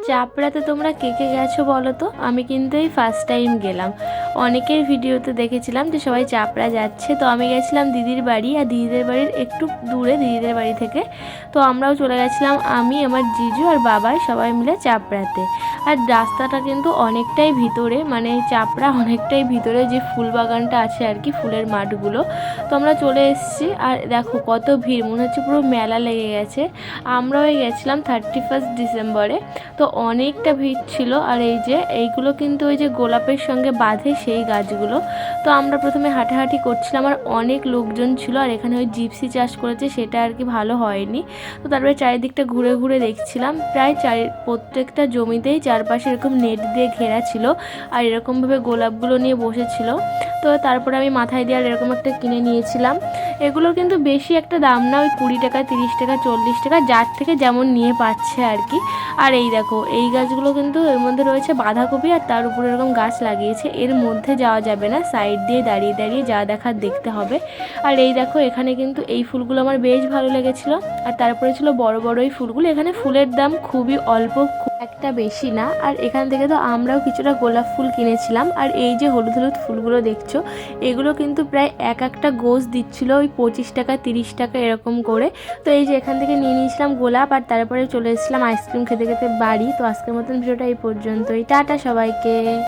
চাপড়াতে তোমরা কে কে গেছো বলো তো? আমি কিন্তু এই ফার্স্ট টাইম গেলাম। অনেকের ভিডিওতে দেখেছিলাম যে সবাই চাপড়া যাচ্ছে, তো আমি গেছিলাম দিদির বাড়ি, আর দিদিদের বাড়ির একটু দূরে দিদিদের বাড়ি থেকে। তো আমরাও চলে গেছিলাম, আমি আমার জিজু আর বাবাই সবাই মিলে চাপড়াতে। আর রাস্তাটা কিন্তু অনেকটাই ভিতরে, মানে চাপড়া অনেকটাই ভিতরে, যে ফুল বাগানটা আছে আর কি, ফুলের মাঠগুলো। তো আমরা চলে এসেছি, আর দেখো কত ভিড়, মনে হচ্ছে পুরো মেলা লেগে গেছে। আমরাও গেছিলাম 31 ডিসেম্বরে, তো অনেকটা ভিড় ছিল। আর এই যে এইগুলো কিন্তু ওই যে গোলাপের সঙ্গে বাঁধে সেই গাছগুলো। তো আমরা প্রথমে হাঁটাহাঁটি করছিলাম, আর অনেক লোকজন ছিল। আর এখানে ওই জিপসি চাষ করেছে, সেটা আর কি ভালো হয়নি। তো তারপরে চারিদিকটা ঘুরে ঘুরে দেখছিলাম, প্রায় প্রত্যেকটা জমিতেই চারপাশে এরকম নেট দিয়ে ঘেরা ছিল, আর এরকমভাবে গোলাপগুলো নিয়ে বসেছিল। তো তারপরে আমি মাথায় দিয়ে আর এরকম একটা কিনে নিয়েছিলাম। এগুলোর কিন্তু বেশি একটা দাম না, ওই 20 টাকা, 30 টাকা, 40 টাকা, যার থেকে যেমন নিয়ে পাচ্ছে আর কি। আর এই দেখো এই গাছগুলো কিন্তু এর মধ্যে রয়েছে বাঁধাকপি, আর তার উপরে এরকম গাছ লাগিয়েছে। এর মধ্যে যাওয়া যাবে না, সাইড দিয়ে দাঁড়িয়ে দাঁড়িয়ে যা দেখার দেখতে হবে। আর এই দেখো এখানে কিন্তু এই ফুলগুলো আমার বেশ ভালো লেগেছিলো। আর তারপরে ছিল বড় বড় এই ফুলগুলো। এখানে ফুলের দাম খুবই অল্প, খুব একটা বেশি না। আর এখান থেকে তো আমরাও কিছুটা গোলাপ ফুল কিনেছিলাম। আর এই যে হলুদ হলুদ ফুলগুলো দেখছো, এগুলো কিন্তু প্রায় এক একটা গোছ দিচ্ছিল ওই 25 টাকা, 30 টাকা এরকম করে। তো এই যে এখান থেকে নিয়ে নিয়েছিলাম গোলাপ, আর তারপরে চলে এসেছিলাম আইসক্রিম খেতে খেতে বাড়ি। তো আজকের মতন ভিডিওটা এই পর্যন্তই, টাটা সবাইকে।